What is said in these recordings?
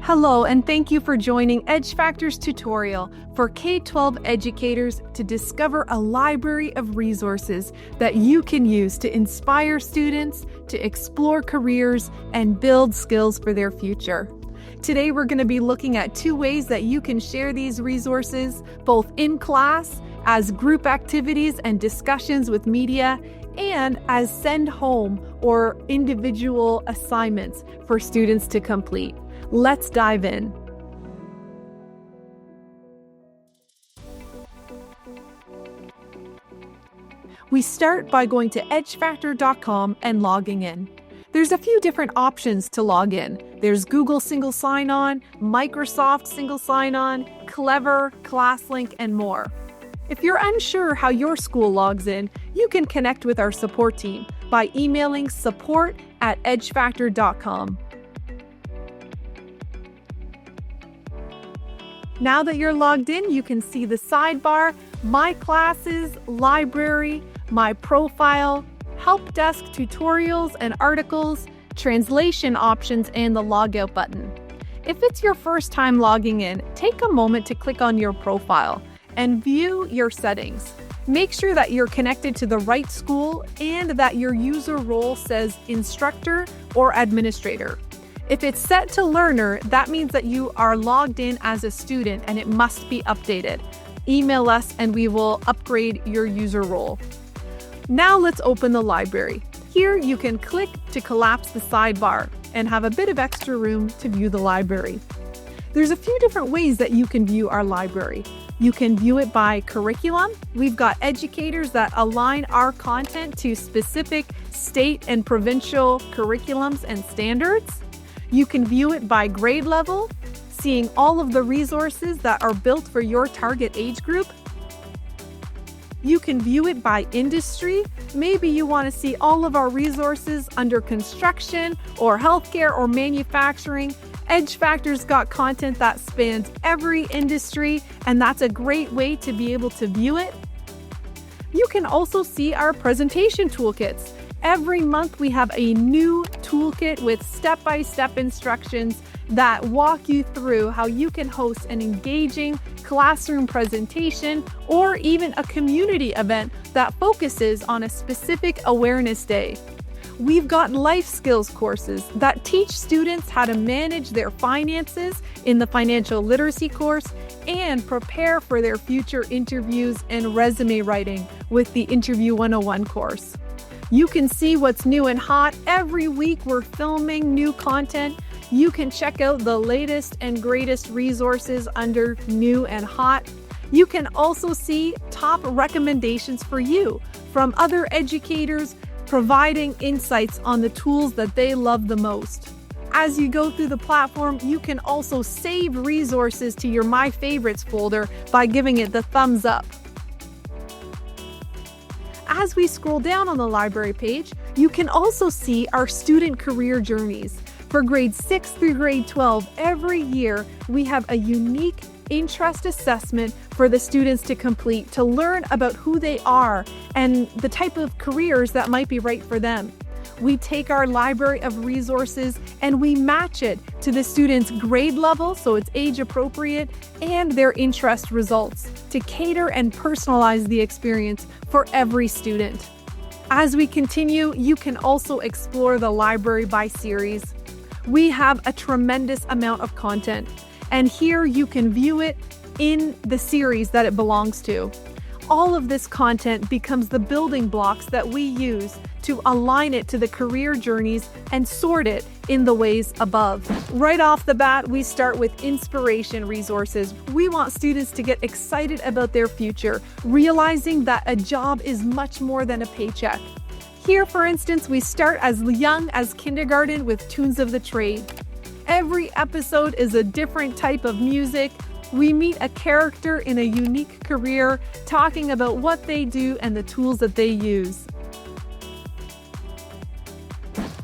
Hello, and thank you for joining Edge Factor's tutorial for K-12 educators to discover a library of resources that you can use to inspire students, to explore careers, and build skills for their future. Today, we're going to be looking at 2 ways that you can share these resources, both in class, as group activities and discussions with media, and as send home or individual assignments for students to complete. Let's dive in. We start by going to edgefactor.com and logging in. There's a few different options to log in. There's Google Single Sign-On, Microsoft Single Sign-On, Clever, ClassLink, and more. If you're unsure how your school logs in, you can connect with our support team by emailing support@edgefactor.com. Now that you're logged in, you can see the sidebar, My Classes, Library, My Profile, Help Desk tutorials and articles, translation options, and the Logout button. If it's your first time logging in, take a moment to click on your profile and view your settings. Make sure that you're connected to the right school and that your user role says instructor or administrator. If it's set to learner, that means that you are logged in as a student and it must be updated. Email us and we will upgrade your user role. Now let's open the library. Here you can click to collapse the sidebar and have a bit of extra room to view the library. There's a few different ways that you can view our library. You can view it by curriculum. We've got educators that align our content to specific state and provincial curriculums and standards. You can view it by grade level, seeing all of the resources that are built for your target age group. You can view it by industry. Maybe you want to see all of our resources under construction or healthcare or manufacturing. Edge Factor's got content that spans every industry, and that's a great way to be able to view it. You can also see our presentation toolkits. Every month we have a new toolkit with step-by-step instructions that walk you through how you can host an engaging classroom presentation or even a community event that focuses on a specific awareness day. We've got life skills courses that teach students how to manage their finances in the financial literacy course and prepare for their future interviews and resume writing with the Interview 101 course. You can see what's new and hot. Every week we're filming new content. You can check out the latest and greatest resources under new and hot. You can also see top recommendations for you from other educators providing insights on the tools that they love the most. As you go through the platform, you can also save resources to your My Favorites folder by giving it the thumbs up. As we scroll down on the library page, you can also see our student career journeys. For grades 6 through grade 12, every year we have a unique interest assessment for the students to complete to learn about who they are and the type of careers that might be right for them. We take our library of resources and we match it to the student's grade level, so it's age appropriate, and their interest results to cater and personalize the experience for every student. As we continue, you can also explore the library by series. We have a tremendous amount of content, and here you can view it in the series that it belongs to. All of this content becomes the building blocks that we use to align it to the career journeys and sort it in the ways above. Right off the bat, we start with inspiration resources. We want students to get excited about their future, realizing that a job is much more than a paycheck. Here, for instance, we start as young as kindergarten with Tunes of the Trade. Every episode is a different type of music. We meet a character in a unique career, talking about what they do and the tools that they use.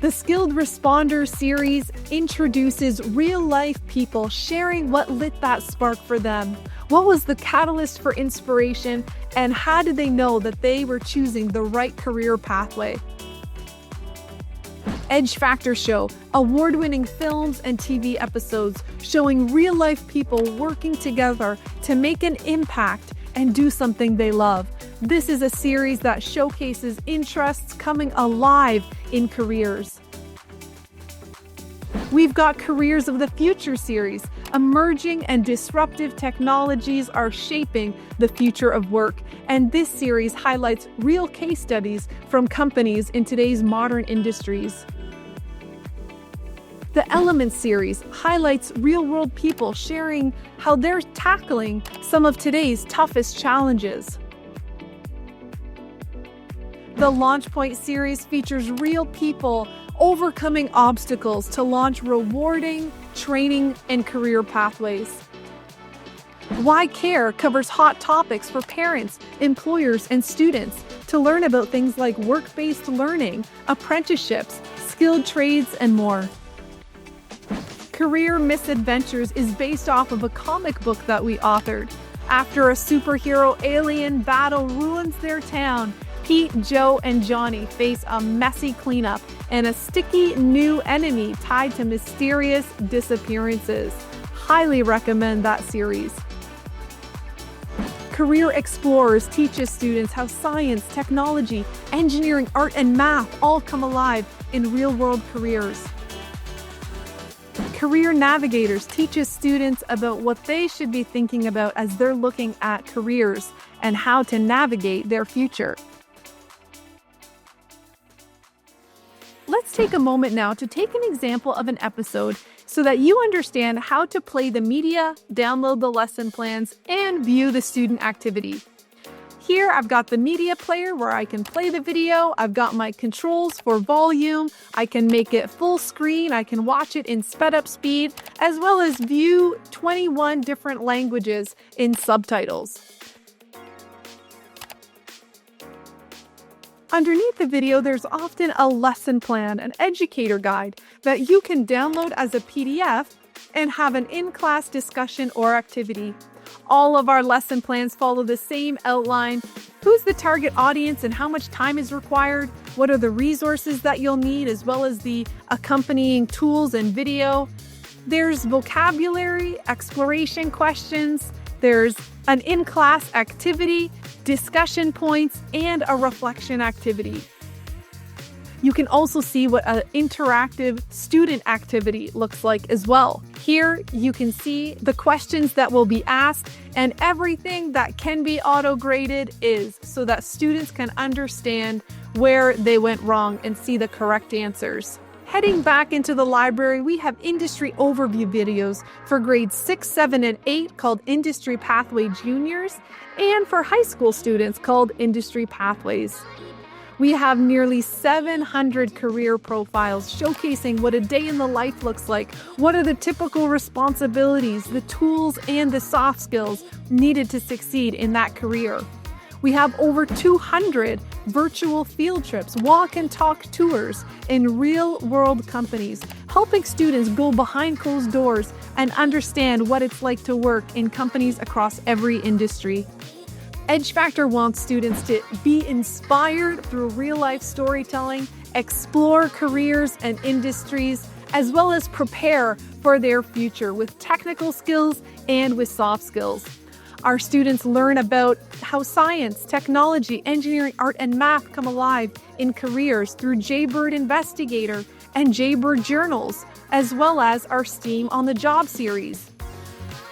The Skilled Responder series introduces real-life people sharing what lit that spark for them. What was the catalyst for inspiration, and how did they know that they were choosing the right career pathway? Edge Factor Show, award-winning films and TV episodes showing real-life people working together to make an impact and do something they love. This is a series that showcases interests coming alive in careers. We've got Careers of the Future series. Emerging and disruptive technologies are shaping the future of work, and this series highlights real case studies from companies in today's modern industries. The Elements series highlights real-world people sharing how they're tackling some of today's toughest challenges. The Launch Point series features real people overcoming obstacles to launch rewarding training and career pathways. Why Care covers hot topics for parents, employers, and students to learn about things like work-based learning, apprenticeships, skilled trades, and more. Career Misadventures is based off of a comic book that we authored. After a superhero alien battle ruins their town, Pete, Joe, and Johnny face a messy cleanup and a sticky new enemy tied to mysterious disappearances. Highly recommend that series. Career Explorers teaches students how science, technology, engineering, art, and math all come alive in real-world careers. Career Navigators teaches students about what they should be thinking about as they're looking at careers and how to navigate their future. Let's take a moment now to take an example of an episode so that you understand how to play the media, download the lesson plans, and view the student activity. Here I've got the media player where I can play the video. I've got my controls for volume. I can make it full screen. I can watch it in sped up speed, as well as view 21 different languages in subtitles. Underneath the video, there's often a lesson plan, an educator guide that you can download as a PDF and have an in-class discussion or activity. All of our lesson plans follow the same outline. Who's the target audience and how much time is required? What are the resources that you'll need, as well as the accompanying tools and video? There's vocabulary, exploration questions, there's an in-class activity, discussion points, and a reflection activity. You can also see what an interactive student activity looks like as well. Here you can see the questions that will be asked, and everything that can be auto-graded is so that students can understand where they went wrong and see the correct answers. Heading back into the library, we have industry overview videos for grades 6, 7, and 8 called Industry Pathway Juniors, and for high school students called Industry Pathways. We have nearly 700 career profiles showcasing what a day in the life looks like, what are the typical responsibilities, the tools, and the soft skills needed to succeed in that career. We have over 200 virtual field trips, walk and talk tours in real-world companies, helping students go behind closed doors and understand what it's like to work in companies across every industry. Edge Factor wants students to be inspired through real-life storytelling, explore careers and industries, as well as prepare for their future with technical skills and with soft skills. Our students learn about how science, technology, engineering, art, and math come alive in careers through Jaybird Investigator and Jaybird Journals, as well as our STEAM on the Job series.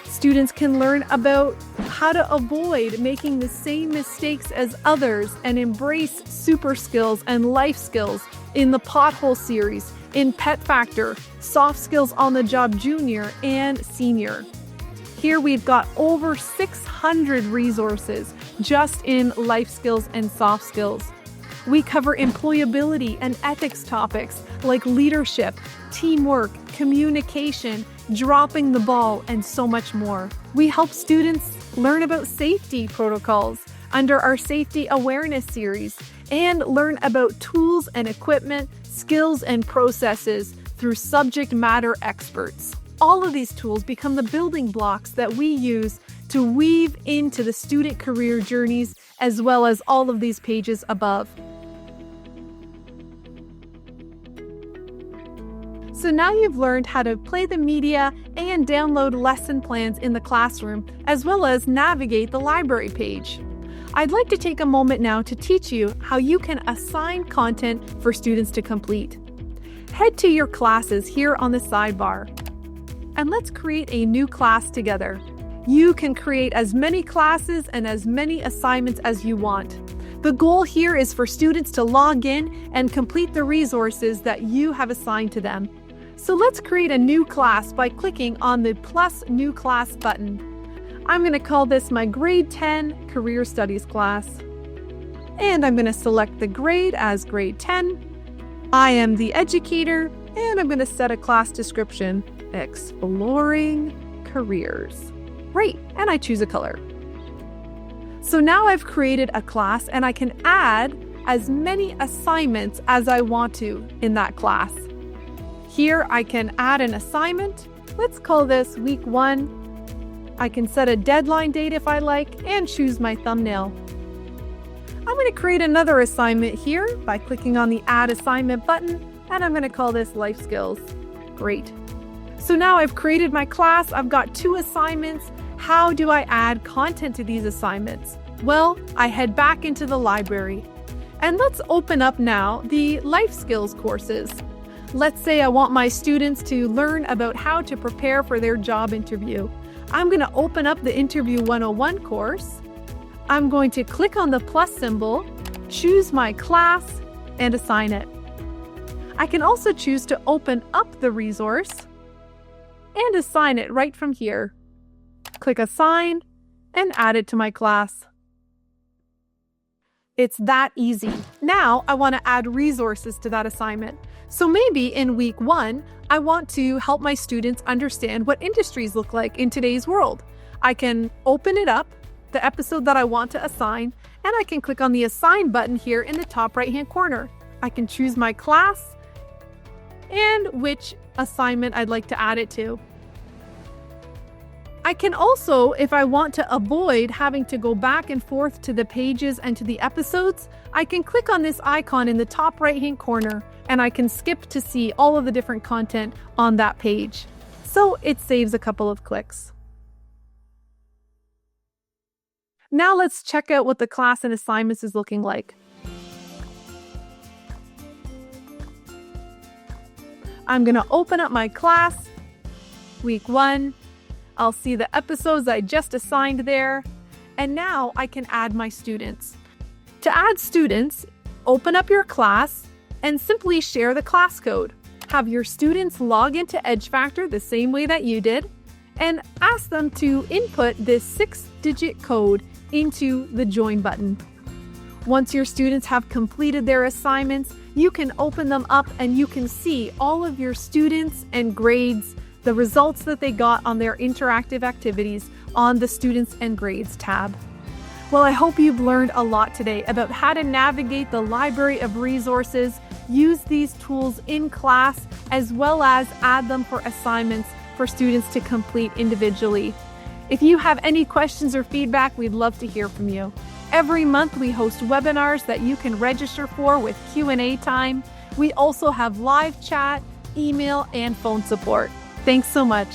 Students can learn about how to avoid making the same mistakes as others and embrace super skills and life skills in the Pothole series, in Pet Factor, Soft Skills on the Job Junior, and Senior. Here we've got over 600 resources just in life skills and soft skills. We cover employability and ethics topics like leadership, teamwork, communication, dropping the ball, and so much more. We help students learn about safety protocols under our Safety Awareness series and learn about tools and equipment, skills and processes through subject matter experts. All of these tools become the building blocks that we use to weave into the student career journeys, as well as all of these pages above. So now you've learned how to play the media and download lesson plans in the classroom, as well as navigate the library page. I'd like to take a moment now to teach you how you can assign content for students to complete. Head to your classes here on the sidebar, and let's create a new class together. You can create as many classes and as many assignments as you want. The goal here is for students to log in and complete the resources that you have assigned to them. So let's create a new class by clicking on the plus new class button. I'm going to call this my grade 10 career studies class. And I'm going to select the grade as grade 10. I am the educator, and I'm going to set a class description, exploring careers. Great, and I choose a color. So now I've created a class and I can add as many assignments as I want to in that class. Here I can add an assignment. Let's call this week 1. I can set a deadline date if I like and choose my thumbnail. I'm going to create another assignment here by clicking on the Add Assignment button, and I'm going to call this Life Skills. Great. So now I've created my class. I've got 2 assignments. How do I add content to these assignments? Well, I head back into the library. And let's open up now the life skills courses. Let's say I want my students to learn about how to prepare for their job interview. I'm going to open up the Interview 101 course. I'm going to click on the plus symbol, choose my class, and assign it. I can also choose to open up the resource and assign it right from here. Click Assign and add it to my class. It's that easy. Now I want to add resources to that assignment. So maybe in week 1, I want to help my students understand what industries look like in today's world. I can open it up, the episode that I want to assign, and I can click on the Assign button here in the top right-hand corner. I can choose my class and which assignment I'd like to add it to. I can also, if I want to avoid having to go back and forth to the pages and to the episodes, I can click on this icon in the top right-hand corner and I can skip to see all of the different content on that page. So it saves a couple of clicks. Now let's check out what the class and assignments is looking like. I'm going to open up my class, week 1. I'll see the episodes I just assigned there, and now I can add my students. To add students, open up your class and simply share the class code. Have your students log into Edgefactor the same way that you did, and ask them to input this 6-digit code into the Join button. Once your students have completed their assignments, you can open them up and you can see all of your students and grades, the results that they got on their interactive activities on the Students and Grades tab. Well, I hope you've learned a lot today about how to navigate the library of resources, use these tools in class, as well as add them for assignments for students to complete individually. If you have any questions or feedback, we'd love to hear from you. Every month we host webinars that you can register for with Q&A time. We also have live chat, email, and phone support. Thanks so much.